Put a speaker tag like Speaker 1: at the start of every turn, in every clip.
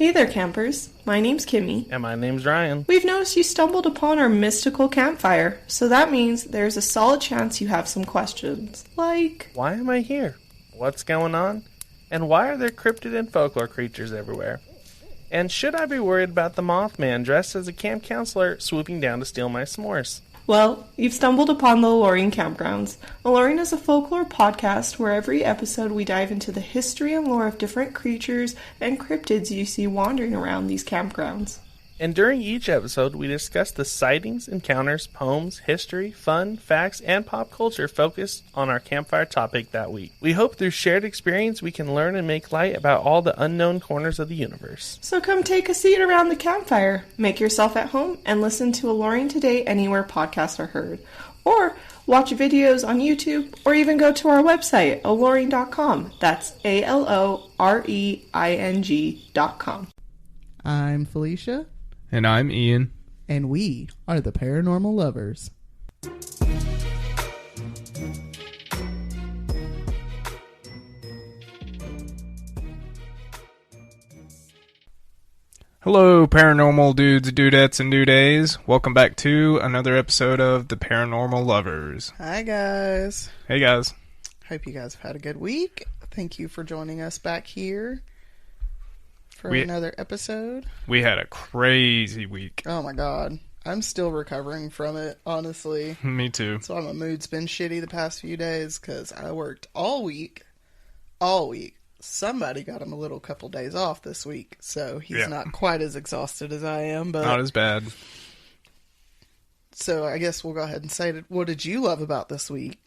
Speaker 1: Hey there, campers. My name's Kimmy.
Speaker 2: And my name's Ryan.
Speaker 1: We've noticed you stumbled upon our mystical campfire, so that means there's a solid chance you have some questions. Like,
Speaker 2: why am I here? What's going on? And why are there cryptid and folklore creatures everywhere? And should I be worried about the Mothman dressed as a camp counselor swooping down to steal my s'mores?
Speaker 1: Well, you've stumbled upon the Alluring Campgrounds. Alluring is a folklore podcast where every episode we dive into the history and lore of different creatures and cryptids you see wandering around these campgrounds.
Speaker 2: And during each episode, we discuss the sightings, encounters, poems, history, fun, facts, and pop culture focused on our campfire topic that week. We hope through shared experience we can learn and make light about all the unknown corners of the universe.
Speaker 1: So come take a seat around the campfire, make yourself at home, and listen to Alluring Today anywhere podcasts are heard. Or watch videos on YouTube, or even go to our website, alluring.com. That's ALOREING.com.
Speaker 3: I'm Felicia.
Speaker 4: And I'm Ian.
Speaker 3: And we are the Paranormal Lovers.
Speaker 4: Hello, paranormal dudes, dudettes, and dudays. Welcome back to another episode of the Paranormal Lovers.
Speaker 3: Hi, guys.
Speaker 4: Hey, guys.
Speaker 3: Hope you guys have had a good week. Thank you for joining us back here for another episode.
Speaker 4: We had a crazy week.
Speaker 3: Oh, my God. I'm still recovering from it, honestly.
Speaker 4: Me too.
Speaker 3: That's why my mood's been shitty the past few days, because I worked all week. All week. Somebody got him a little couple days off this week, so he's not quite as exhausted as I am. But
Speaker 4: not as bad.
Speaker 3: So I guess we'll go ahead and say, what did you love about this week?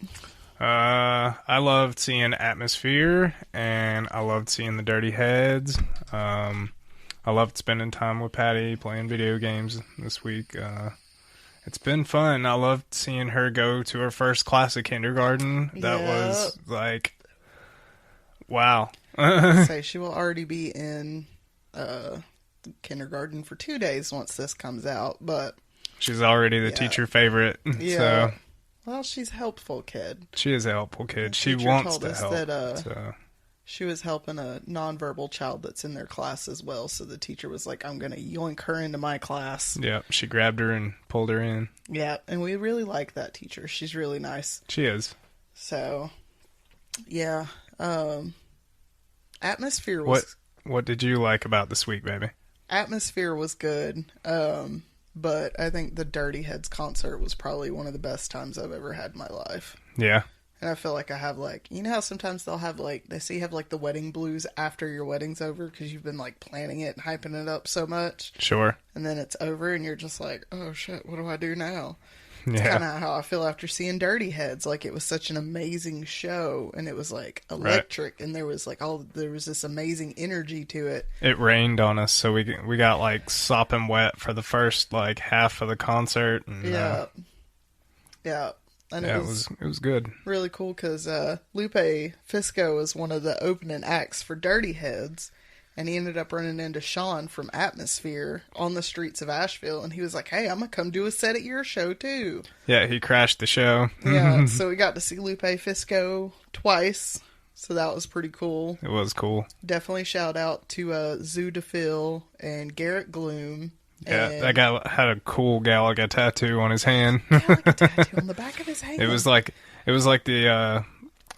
Speaker 4: I loved seeing Atmosphere, and I loved seeing the Dirty Heads. I loved spending time with Patty, playing video games this week. It's been fun. I loved seeing her go to her first class of kindergarten. That was like, wow.
Speaker 3: Say she will already be in kindergarten for 2 days once this comes out, but
Speaker 4: she's already the teacher favorite.
Speaker 3: Yeah.
Speaker 4: So.
Speaker 3: Well, she's a helpful kid.
Speaker 4: She is a helpful kid. She wants to help.
Speaker 3: That, she was helping a nonverbal child that's in their class as well, so the teacher was like, I'm going to yoink her into my class.
Speaker 4: Yeah, she grabbed her and pulled her in.
Speaker 3: Yeah, and we really like that teacher. She's really nice.
Speaker 4: She is.
Speaker 3: So, yeah. Atmosphere was...
Speaker 4: What did you like about this week, baby?
Speaker 3: Atmosphere was good. But I think the Dirty Heads concert was probably one of the best times I've ever had in my life.
Speaker 4: Yeah.
Speaker 3: And I feel like I have, like, you know how sometimes they'll have, like, they say you have, like, the wedding blues after your wedding's over because you've been, like, planning it and hyping it up so much.
Speaker 4: Sure.
Speaker 3: And then it's over and you're just like, oh, shit, what do I do now? It's
Speaker 4: Yeah.
Speaker 3: kind of how I feel after seeing Dirty Heads. Like, it was such an amazing show, and it was, like, electric, and there was, like, there was this amazing energy to it.
Speaker 4: It rained on us, so we got, like, sopping wet for the first, like, half of the concert. And,
Speaker 3: yeah. Yeah. And
Speaker 4: yeah, it was good.
Speaker 3: Really cool, because Lupe Fisco was one of the opening acts for Dirty Heads, and he ended up running into Sean from Atmosphere on the streets of Asheville, and he was like, hey, I'm going to come do a set at your show, too.
Speaker 4: Yeah, he crashed the show.
Speaker 3: Yeah, so we got to see Lupe Fisco twice, so that was pretty cool.
Speaker 4: It was cool.
Speaker 3: Definitely shout out to Zoo DePhil and Garrett Gloom.
Speaker 4: Yeah, that guy had a cool Galaga tattoo on his hand.
Speaker 3: Galaga tattoo on the back of his hand.
Speaker 4: It was like the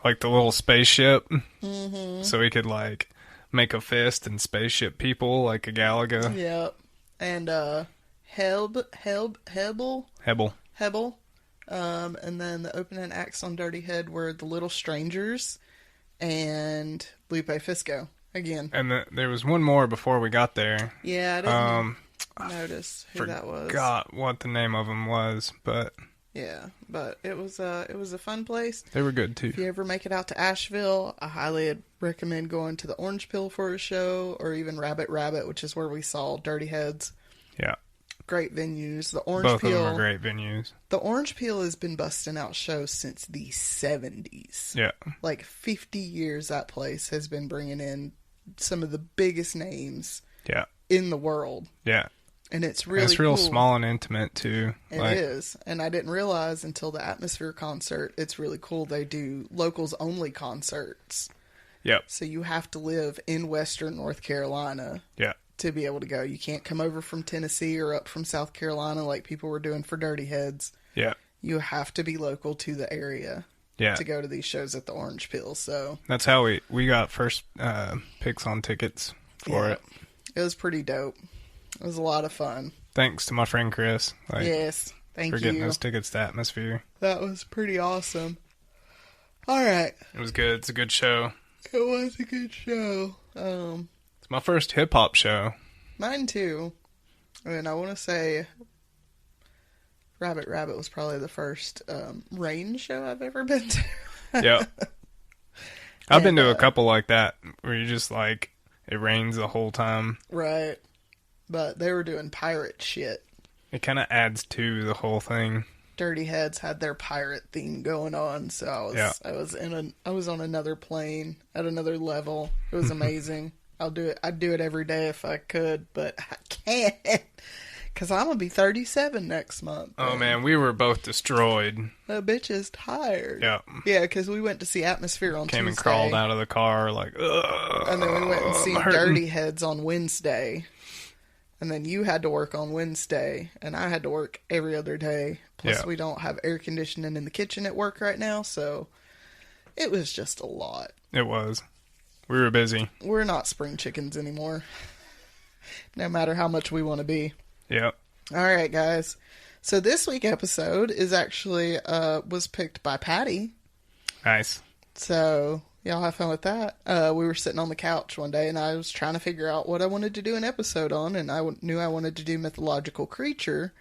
Speaker 4: little spaceship, so he could, like, make a fist and spaceship people like a Galaga.
Speaker 3: Yeah. And Hebel. And then the opening acts on Dirty Head were The Little Strangers and Lupe Fisco again.
Speaker 4: And there was one more before we got there.
Speaker 3: Yeah, I didn't notice who that was.
Speaker 4: Forgot what the name of them was, but
Speaker 3: yeah, but it was a fun place.
Speaker 4: They were good too.
Speaker 3: If you ever make it out to Asheville, I highly recommend going to the Orange Peel for a show, or even Rabbit Rabbit, which is where we saw Dirty Heads.
Speaker 4: Yeah.
Speaker 3: Great venues. The Orange
Speaker 4: Both
Speaker 3: Peel,
Speaker 4: of them are great venues.
Speaker 3: The Orange Peel has been busting out shows since the 70s.
Speaker 4: Yeah.
Speaker 3: Like 50 years that place has been bringing in some of the biggest names in the world.
Speaker 4: Yeah.
Speaker 3: And it's really
Speaker 4: it's real
Speaker 3: cool.
Speaker 4: Small and intimate too.
Speaker 3: It is. And I didn't realize until the Atmosphere concert, it's really cool. They do locals only concerts.
Speaker 4: Yep.
Speaker 3: So you have to live in Western North Carolina to be able to go. You can't come over from Tennessee or up from South Carolina like people were doing for Dirty Heads.
Speaker 4: Yeah.
Speaker 3: You have to be local to the area to go to these shows at the Orange Peel. So
Speaker 4: that's how we got first picks on tickets for it.
Speaker 3: It was pretty dope. It was a lot of fun.
Speaker 4: Thanks to my friend Chris.
Speaker 3: Yes, thank you
Speaker 4: for getting those tickets to Atmosphere.
Speaker 3: That was pretty awesome. All right.
Speaker 4: It was good. It's a good show.
Speaker 3: It was a good show.
Speaker 4: It's my first hip hop show.
Speaker 3: Mine too. And I want to say Rabbit Rabbit was probably the first rain show I've ever been to.
Speaker 4: Yeah. I've been to a couple like that where you just like, it rains the whole time.
Speaker 3: Right. But they were doing pirate shit.
Speaker 4: It kind of adds to the whole thing.
Speaker 3: Dirty Heads had their pirate theme going on, so I was on another plane at another level. It was amazing. I'd do it every day if I could, but I can't because I'm gonna be 37 next month.
Speaker 4: Oh man, we were both destroyed.
Speaker 3: The bitch is tired.
Speaker 4: Yeah,
Speaker 3: because we went to see Atmosphere on Tuesday.
Speaker 4: Came and crawled out of the car like, ugh.
Speaker 3: And then we went and see Dirty Heads on Wednesday. And then you had to work on Wednesday, and I had to work every other day. Plus, we don't have air conditioning in the kitchen at work right now, so it was just a lot.
Speaker 4: It was. We were busy.
Speaker 3: We're not spring chickens anymore, no matter how much we want to be.
Speaker 4: Yep.
Speaker 3: All right, guys. So this week's episode is actually was picked by Patty.
Speaker 4: Nice.
Speaker 3: So y'all have fun with that. We were sitting on the couch one day, and I was trying to figure out what I wanted to do an episode on, and I knew I wanted to do mythological creature.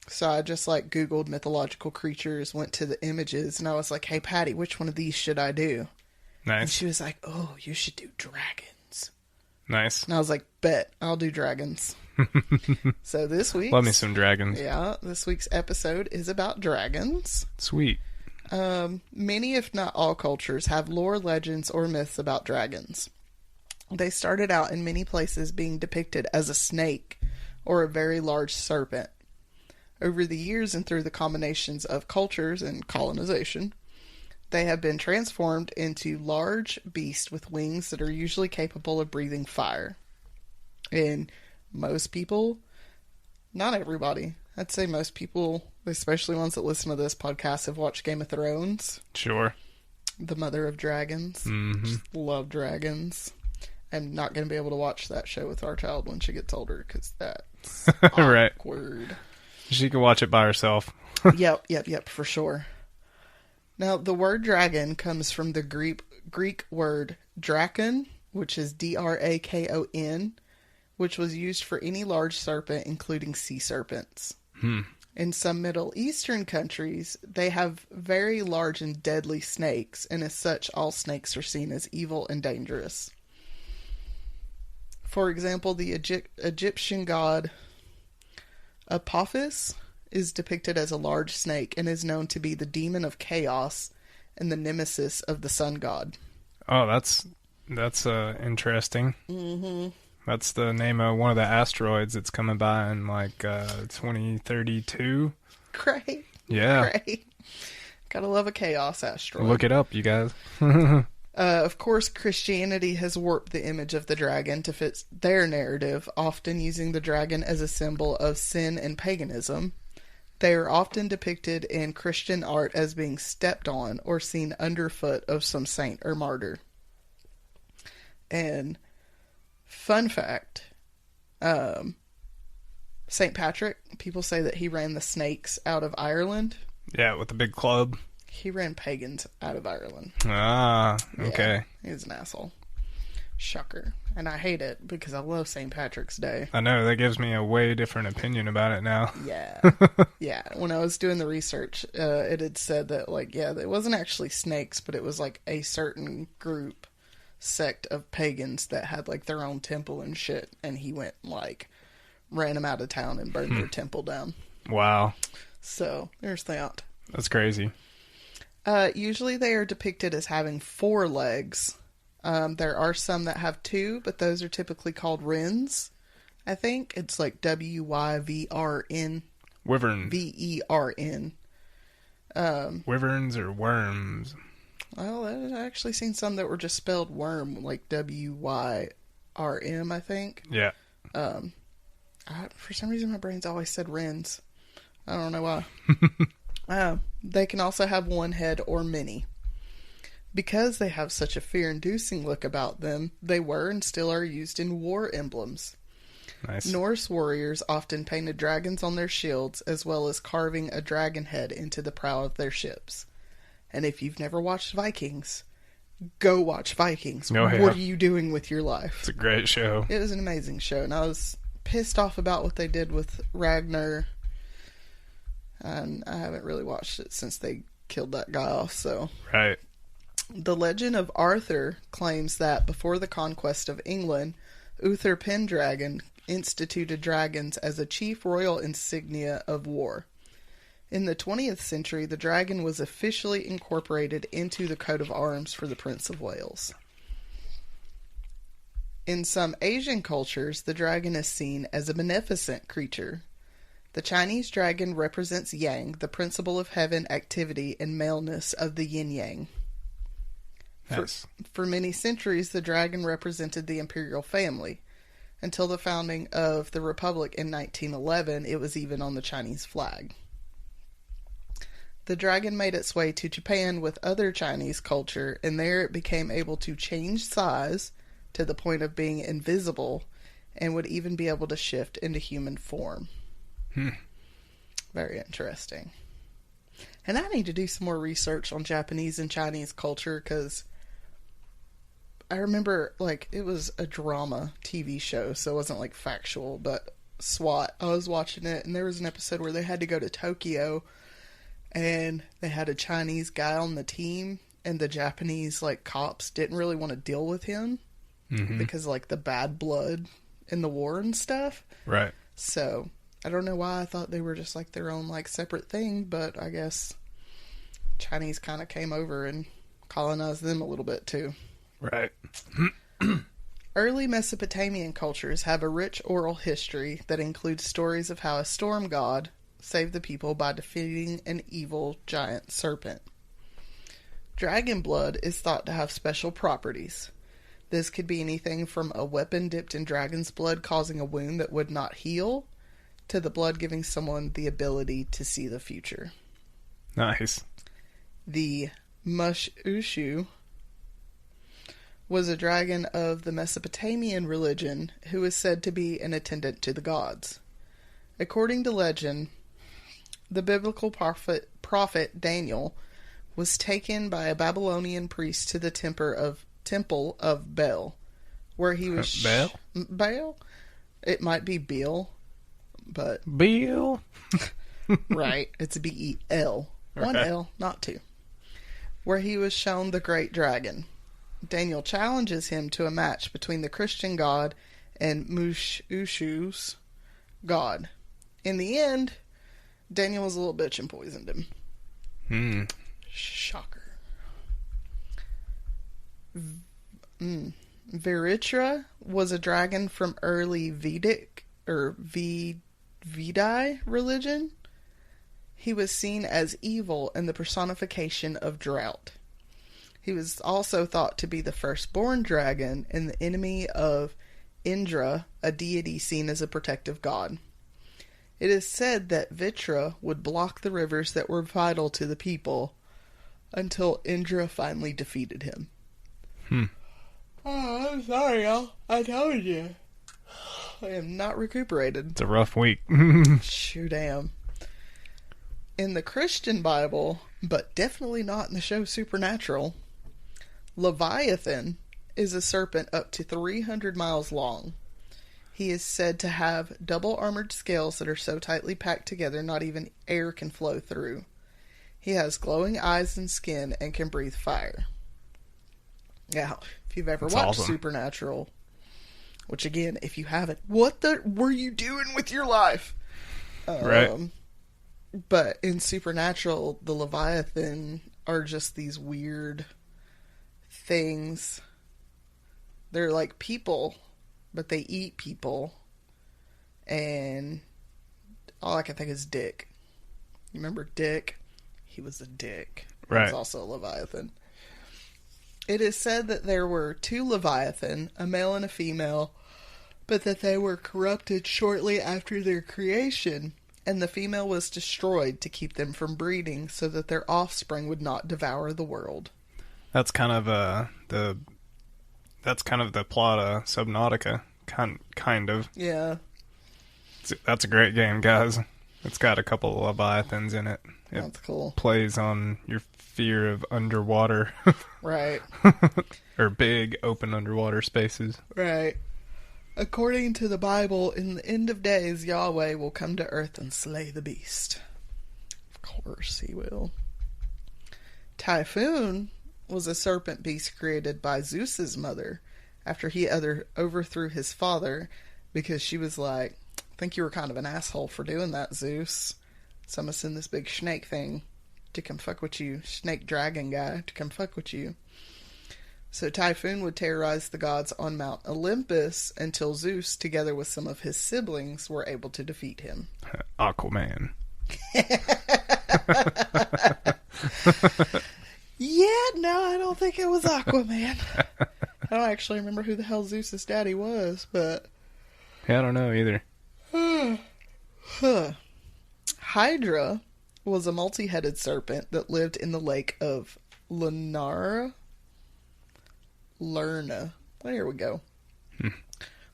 Speaker 3: So I just Googled mythological creatures, went to the images, and I was like, "Hey, Patty, which one of these should I do?"
Speaker 4: Nice.
Speaker 3: And she was like, "Oh, you should do dragons."
Speaker 4: Nice.
Speaker 3: And I was like, "Bet, I'll do dragons." So this week,
Speaker 4: love me some dragons.
Speaker 3: Yeah, this week's episode is about dragons.
Speaker 4: Sweet.
Speaker 3: Many, if not all cultures, have lore, legends, or myths about dragons. They started out in many places being depicted as a snake or a very large serpent. Over the years and through the combinations of cultures and colonization, they have been transformed into large beasts with wings that are usually capable of breathing fire. And most people, not everybody, I'd say most people, especially ones that listen to this podcast, have watched Game of Thrones.
Speaker 4: Sure.
Speaker 3: The Mother of Dragons.
Speaker 4: Mm-hmm.
Speaker 3: Love dragons. I'm not going to be able to watch that show with our child when she gets older because that's
Speaker 4: right.
Speaker 3: Awkward.
Speaker 4: She can watch it by herself.
Speaker 3: Yep, for sure. Now, the word dragon comes from the Greek word drakon, which is D-R-A-K-O-N, which was used for any large serpent, including sea serpents. In some Middle Eastern countries, they have very large and deadly snakes, and as such, all snakes are seen as evil and dangerous. For example, the Egyptian god Apophis is depicted as a large snake and is known to be the demon of chaos and the nemesis of the sun god.
Speaker 4: Oh, that's interesting. Mm-hmm. That's the name of one of the asteroids that's coming by in 2032.
Speaker 3: Great.
Speaker 4: Yeah.
Speaker 3: Great. Gotta love a chaos asteroid.
Speaker 4: Look it up, you guys.
Speaker 3: Of course, Christianity has warped the image of the dragon to fit their narrative, often using the dragon as a symbol of sin and paganism. They are often depicted in Christian art as being stepped on or seen underfoot of some saint or martyr. And fun fact, St. Patrick, people say that he ran the snakes out of Ireland.
Speaker 4: Yeah, with the big club.
Speaker 3: He ran pagans out of Ireland.
Speaker 4: Ah, okay.
Speaker 3: Yeah, he's an asshole. Shocker. And I hate it because I love St. Patrick's Day.
Speaker 4: I know, that gives me a way different opinion about it now.
Speaker 3: Yeah. Yeah. When I was doing the research, it had said that, it wasn't actually snakes, but it was a certain sect of pagans that had their own temple and shit. And he went ran them out of town and burned their temple down.
Speaker 4: Wow.
Speaker 3: So there's that.
Speaker 4: That's crazy.
Speaker 3: Usually they are depicted as having 4 legs. There are some that have 2, but those are typically called wrens. I think it's W-Y-V-R-N.
Speaker 4: Wyverns.
Speaker 3: V-E-R-N.
Speaker 4: Wyverns or worms?
Speaker 3: Well, I've actually seen some that were just spelled worm, W-Y-V-E-R-M. RM, I think.
Speaker 4: Yeah.
Speaker 3: For some reason, my brain's always said wrens. I don't know why. They can also have one head or many. Because they have such a fear-inducing look about them, they were and still are used in war emblems.
Speaker 4: Nice.
Speaker 3: Norse warriors often painted dragons on their shields, as well as carving a dragon head into the prow of their ships. And if you've never watched Vikings, go watch Vikings.
Speaker 4: Oh, yeah.
Speaker 3: What are you doing with your life?
Speaker 4: It's a great show.
Speaker 3: It was an amazing show, and I was pissed off about what they did with Ragnar. And I haven't really watched it since they killed that guy off, so...
Speaker 4: Right.
Speaker 3: The legend of Arthur claims that before the conquest of England, Uther Pendragon instituted dragons as a chief royal insignia of war. In the 20th century, the dragon was officially incorporated into the coat of arms for the Prince of Wales. In some Asian cultures, the dragon is seen as a beneficent creature. The Chinese dragon represents yang, the principle of heaven, activity, and maleness of the yin-yang.
Speaker 4: Yes.
Speaker 3: For many centuries, the dragon represented the imperial family. Until the founding of the Republic in 1911, it was even on the Chinese flag. The dragon made its way to Japan with other Chinese culture, and there it became able to change size to the point of being invisible and would even be able to shift into human form. Very interesting. And I need to do some more research on Japanese and Chinese culture, because I remember, like, it was a drama TV show, so it wasn't, like, factual, but SWAT, I was watching it, and there was an episode where they had to go to Tokyo, and they had a Chinese guy on the team, and the Japanese, like, cops didn't really want to deal with him, because, like, the bad blood in the war and stuff.
Speaker 4: Right.
Speaker 3: So, I don't know why I thought they were just, like, their own, like, separate thing, but I guess Chinese kind of came over and colonized them a little bit, too.
Speaker 4: Right.
Speaker 3: Early Mesopotamian cultures have a rich oral history that includes stories of how a storm god saved the people by defeating an evil giant serpent. Dragon blood is thought to have special properties. This could be anything from a weapon dipped in dragon's blood causing a wound that would not heal, to the blood giving someone the ability to see the future.
Speaker 4: Nice.
Speaker 3: The Mush-Ushu was a dragon of the Mesopotamian religion who is said to be an attendant to the gods. According to legend, the biblical prophet Daniel was taken by a Babylonian priest to the temple of Bel, where he was...
Speaker 4: Bel?
Speaker 3: Bel? It might be Bill, but...
Speaker 4: Bill?
Speaker 3: Right, it's B-E-L. One
Speaker 4: Right.
Speaker 3: L, not two. Where he was shown the great dragon. Daniel challenges him to a match between the Christian god and Mush-Ushu's god. In the end, Daniel was a little bitch and poisoned him. Shocker. Viritra was a dragon from early Vedic or Vedai religion. He was seen as evil and the personification of drought. He was also thought to be the firstborn dragon and the enemy of Indra, a deity seen as a protective god. It is said that Vitra would block the rivers that were vital to the people until Indra finally defeated him. Oh, I'm sorry, y'all. I told you. I am not recuperated.
Speaker 4: It's a rough week.
Speaker 3: Shoot, damn. In the Christian Bible, but definitely not in the show Supernatural, Leviathan is a serpent up to 300 miles long. He is said to have double armored scales that are so tightly packed together not even air can flow through. He has glowing eyes and skin and can breathe fire. Yeah, if you've ever watched Supernatural, which again, if you haven't, what the were you doing with your life?
Speaker 4: Right.
Speaker 3: But in Supernatural, the Leviathan are just these weird things. They're like people, but they eat people. And all I can think is Dick. You remember Dick? He was a dick.
Speaker 4: Right.
Speaker 3: He was also a Leviathan. It is said that there were 2 Leviathan, a male and a female, but that they were corrupted shortly after their creation, and the female was destroyed to keep them from breeding so that their offspring would not devour the world.
Speaker 4: That's kind of the plot of Subnautica, kind of.
Speaker 3: Yeah.
Speaker 4: That's a great game, guys. It's got a couple of Leviathans in it.
Speaker 3: That's cool.
Speaker 4: Plays on your fear of underwater.
Speaker 3: Right.
Speaker 4: Or big, open underwater spaces.
Speaker 3: Right. According to the Bible, in the end of days, Yahweh will come to earth and slay the beast. Of course he will. Typhoon was a serpent beast created by Zeus's mother after he overthrew his father because she was like, I think you were kind of an asshole for doing that, Zeus. So I'm going to send this big snake thing to come fuck with you. Snake dragon guy to come fuck with you. So Typhoon would terrorize the gods on Mount Olympus until Zeus, together with some of his siblings, were able to defeat him.
Speaker 4: Aquaman.
Speaker 3: Yeah, no, I don't think it was Aquaman. I don't actually remember who the hell Zeus's daddy was, but...
Speaker 4: Yeah, I don't know either.
Speaker 3: Hydra was a multi-headed serpent that lived in the lake of Lerna. There we go.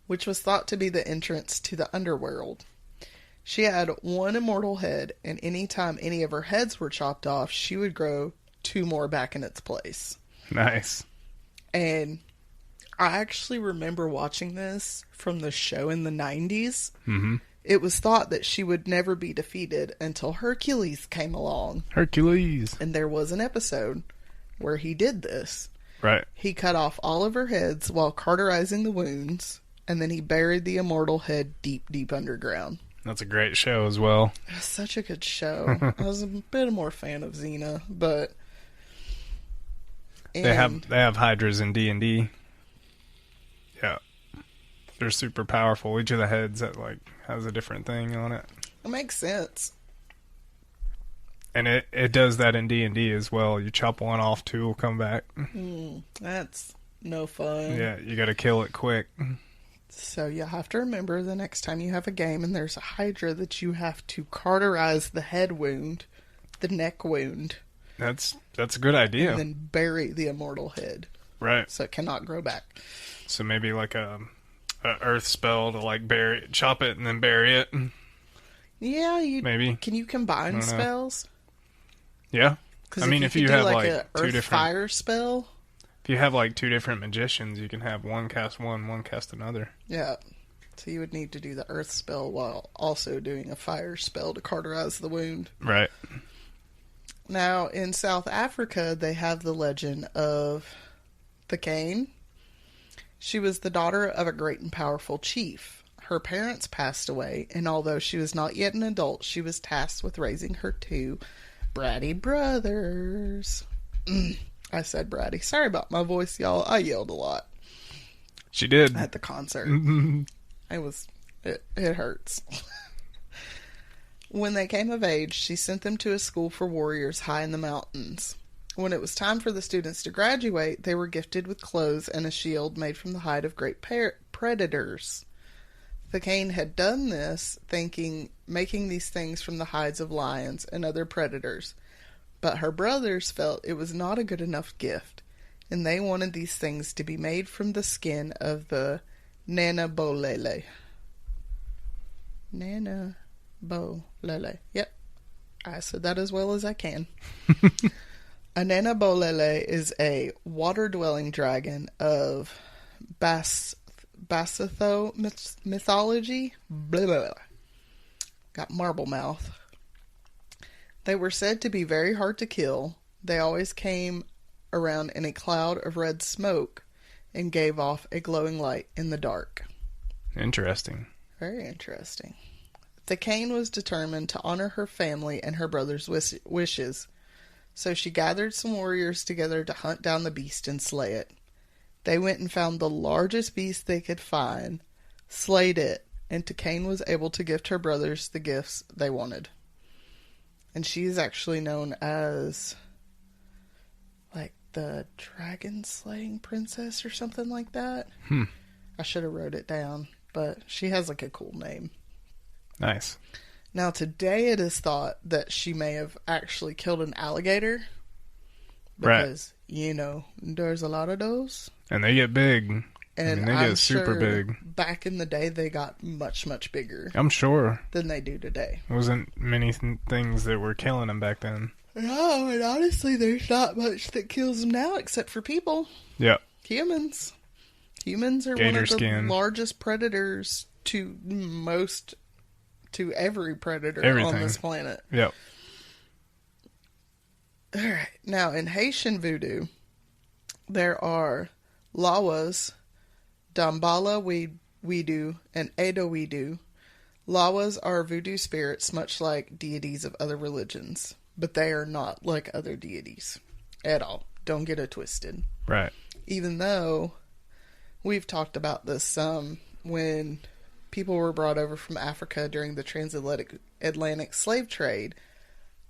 Speaker 3: Which was thought to be the entrance to the underworld. She had 1 immortal head, and any time any of her heads were chopped off, she would grow 2 more back in its place.
Speaker 4: Nice.
Speaker 3: And I actually remember watching this from the show in the 90s.
Speaker 4: Mm-hmm.
Speaker 3: It was thought that she would never be defeated until Hercules came along.
Speaker 4: Hercules.
Speaker 3: And there was an episode where he did this.
Speaker 4: Right.
Speaker 3: He cut off all of her heads while cauterizing the wounds, and then he buried the immortal head deep, deep underground.
Speaker 4: That's a great show as well.
Speaker 3: It was such a good show. I was a bit more fan of Xena, but...
Speaker 4: They have hydras in D&D. Yeah. They're super powerful. Each of the heads that has a different thing on it.
Speaker 3: It makes sense.
Speaker 4: And it does that in D&D as well. You chop one off, 2 will come back.
Speaker 3: That's no fun.
Speaker 4: Yeah, you gotta kill it quick.
Speaker 3: So you have to remember the next time you have a game and there's a Hydra that you have to cauterize the head wound, the neck wound.
Speaker 4: That's a good idea.
Speaker 3: And then bury the immortal head.
Speaker 4: Right.
Speaker 3: So it cannot grow back.
Speaker 4: So maybe like a earth spell to bury it, chop it and then bury it.
Speaker 3: Yeah,
Speaker 4: maybe.
Speaker 3: Can you combine spells?
Speaker 4: Yeah. I mean, if you have
Speaker 3: a
Speaker 4: 2 different
Speaker 3: fire spell.
Speaker 4: If you have 2 different magicians, you can have one cast one cast another.
Speaker 3: Yeah. So you would need to do the earth spell while also doing a fire spell to cauterize the wound.
Speaker 4: Right.
Speaker 3: Now, in South Africa, they have the legend of the Cane. She was the daughter of a great and powerful chief. Her parents passed away, and although she was not yet an adult, she was tasked with raising her 2 bratty brothers. I said bratty. Sorry about my voice, y'all. I yelled a lot.
Speaker 4: She did.
Speaker 3: At the concert. It hurts. When they came of age, she sent them to a school for warriors high in the mountains. When it was time for the students to graduate, they were gifted with clothes and a shield made from the hide of great predators. The Cane had done this, making these things from the hides of lions and other predators. But her brothers felt it was not a good enough gift, and they wanted these things to be made from the skin of the Nanabolele. Nanabolele. Yep. I said that as well as I can. A Nanabolele is a water-dwelling dragon of Basotho mythology. Blah, blah, blah. Got marble mouth. They were said to be very hard to kill. They always came around in a cloud of red smoke and gave off a glowing light in the dark.
Speaker 4: Interesting.
Speaker 3: Very interesting. The Cane was determined to honor her family and her brother's wishes, so she gathered some warriors together to hunt down the beast and slay it. They went and found the largest beast they could find, slayed it, and Cain was able to gift her brothers the gifts they wanted. And she is actually known as the dragon slaying princess or something like that. I should have wrote it down, but she has like a cool name.
Speaker 4: Nice.
Speaker 3: Now today it is thought that she may have actually killed an alligator. Because, you know, there's a lot of those.
Speaker 4: And they get big.
Speaker 3: And
Speaker 4: they
Speaker 3: I'm
Speaker 4: get super
Speaker 3: sure
Speaker 4: big.
Speaker 3: Back in the day, they got much, much bigger.
Speaker 4: I'm sure.
Speaker 3: Than they do today.
Speaker 4: There wasn't many things that were killing them back then.
Speaker 3: No, and honestly, there's not much that kills them now except for people.
Speaker 4: Yep.
Speaker 3: Humans. Humans are
Speaker 4: Gator
Speaker 3: one of the
Speaker 4: skin.
Speaker 3: largest predators to every predator
Speaker 4: Everything
Speaker 3: on this planet.
Speaker 4: Yep.
Speaker 3: Alright, now in Haitian voodoo, there are Lawas, Dambala Weedu, and Edo Weedu. Lawas are voodoo spirits much like deities of other religions, but they are not like other deities at all. Don't get it twisted.
Speaker 4: Right.
Speaker 3: Even though we've talked about this some when people were brought over from Africa during the transatlantic slave trade,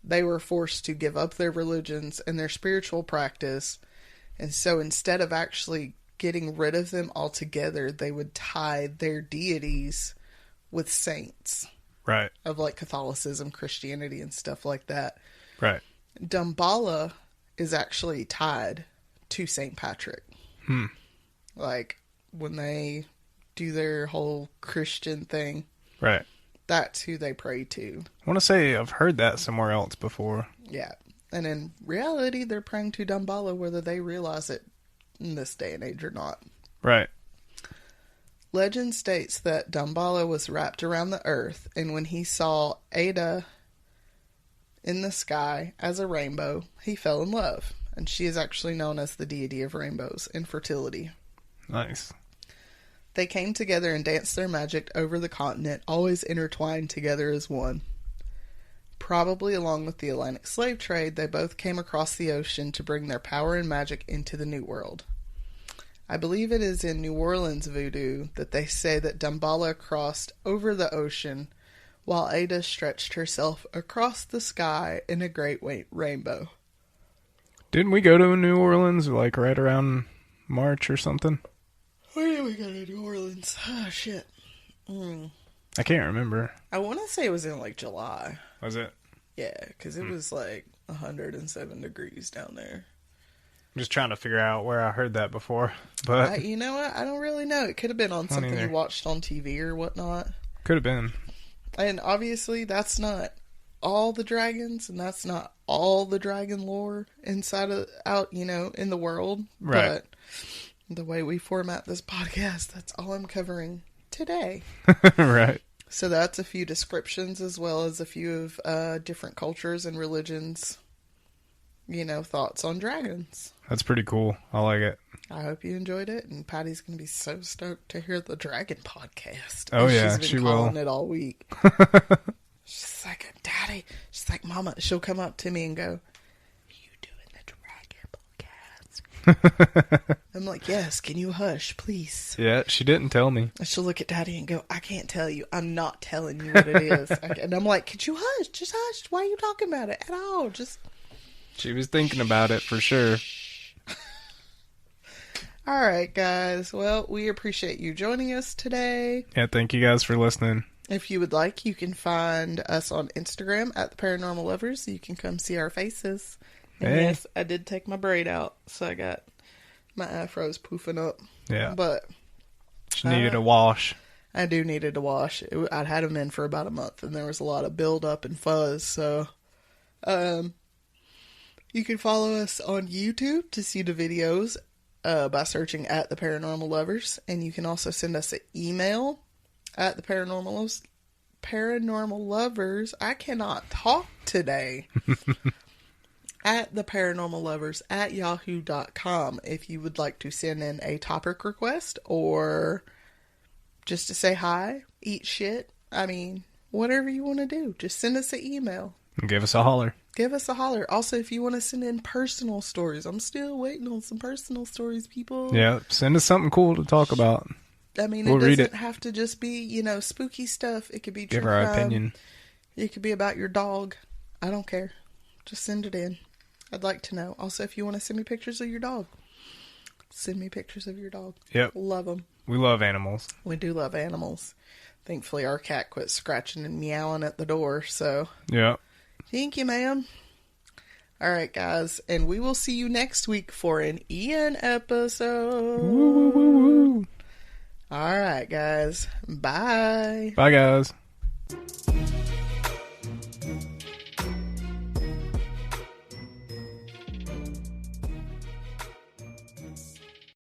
Speaker 3: they were forced to give up their religions and their spiritual practice. And so instead of actually getting rid of them altogether, they would tie their deities with saints.
Speaker 4: Right.
Speaker 3: Of like Catholicism, Christianity, and stuff like that.
Speaker 4: Right.
Speaker 3: Dambala is actually tied to St. Patrick. Like when they do their whole Christian thing.
Speaker 4: Right.
Speaker 3: That's who they pray to.
Speaker 4: I want to say I've heard that somewhere else before.
Speaker 3: Yeah. And in reality, they're praying to Dambala whether they realize it in this day and age or not.
Speaker 4: Right.
Speaker 3: Legend states that Dambala was wrapped around the earth, and when he saw Ada in the sky as a rainbow, he fell in love. And she is actually known as the deity of rainbows and fertility.
Speaker 4: Nice.
Speaker 3: They came together and danced their magic over the continent, always intertwined together as one. Probably along with the Atlantic slave trade, they both came across the ocean to bring their power and magic into the New World. I believe it is in New Orleans voodoo that they say that Dambala crossed over the ocean while Ada stretched herself across the sky in a great rainbow.
Speaker 4: Didn't we go to New Orleans like right around March or something?
Speaker 3: Where did we go to New Orleans? Oh, shit.
Speaker 4: I can't remember.
Speaker 3: I want to say it was in like July.
Speaker 4: Was it?
Speaker 3: Yeah, because it was like 107 degrees down there.
Speaker 4: I'm just trying to figure out where I heard that before. But
Speaker 3: You know what? I don't really know. It could have been on something
Speaker 4: either.
Speaker 3: you watched on TV or whatnot.
Speaker 4: Could have been.
Speaker 3: And obviously, that's not all the dragons, and that's not all the dragon lore inside of out, you know, in the world.
Speaker 4: Right.
Speaker 3: But the way we format this podcast, that's all I'm covering today.
Speaker 4: Right.
Speaker 3: So that's a few descriptions as well as a few of different cultures and religions, you know, thoughts on dragons.
Speaker 4: That's pretty cool. I like it.
Speaker 3: I hope you enjoyed it, and Patty's going to be so stoked to hear the dragon podcast.
Speaker 4: Oh,
Speaker 3: And
Speaker 4: yeah,
Speaker 3: she's
Speaker 4: she
Speaker 3: been
Speaker 4: will.
Speaker 3: calling it all week. She's like, Daddy, she's like, Mama, she'll come up to me and go, you doing the dragon podcast? I'm like, yes, can you hush, please?
Speaker 4: Yeah, she didn't tell me.
Speaker 3: And she'll look at Daddy and go, I can't tell you. I'm not telling you what it is. And I'm like, could you hush? Just hush. Why are you talking about it at all? Just...
Speaker 4: She was thinking about it for sure.
Speaker 3: All right, guys. Well, we appreciate you joining us today.
Speaker 4: Yeah, thank you guys for listening.
Speaker 3: If you would like, you can find us on Instagram at The Paranormal Lovers. You can come see our faces. And
Speaker 4: Hey.
Speaker 3: yes, I did take my braid out, so I got my afros poofing up.
Speaker 4: Yeah.
Speaker 3: But
Speaker 4: She needed a wash.
Speaker 3: I do needed to wash. I'd had them in for about a month, and there was a lot of buildup and fuzz. So, you can follow us on YouTube to see the videos by searching at The Paranormal Lovers, and you can also send us an email at the Paranormal Lovers. I cannot talk today. At the Paranormal Lovers at yahoo.com if you would like to send in a topic request or just to say hi, eat shit. I mean, whatever you want to do, just send us an email.
Speaker 4: Give us a holler.
Speaker 3: Give us a holler. Also, if you want to send in personal stories, I'm still waiting on some personal stories, people.
Speaker 4: Yeah, send us something cool to talk about.
Speaker 3: I mean,
Speaker 4: We'll
Speaker 3: it
Speaker 4: read
Speaker 3: doesn't
Speaker 4: it.
Speaker 3: have to just be, you know, spooky stuff. It could be
Speaker 4: Give
Speaker 3: true
Speaker 4: our
Speaker 3: crime.
Speaker 4: opinion.
Speaker 3: It could be about your dog. I don't care. Just send it in. I'd like to know. Also, if you want to send me pictures of your dog, send me pictures of your dog.
Speaker 4: Yep.
Speaker 3: Love them.
Speaker 4: We love animals.
Speaker 3: We do love animals. Thankfully, our cat quit scratching and meowing at the door, so...
Speaker 4: Yep.
Speaker 3: Thank you, ma'am. All right, guys, and we will see you next week for an Ian episode.
Speaker 4: Woo, woo, woo, woo.
Speaker 3: All right, guys. Bye.
Speaker 4: Bye, guys.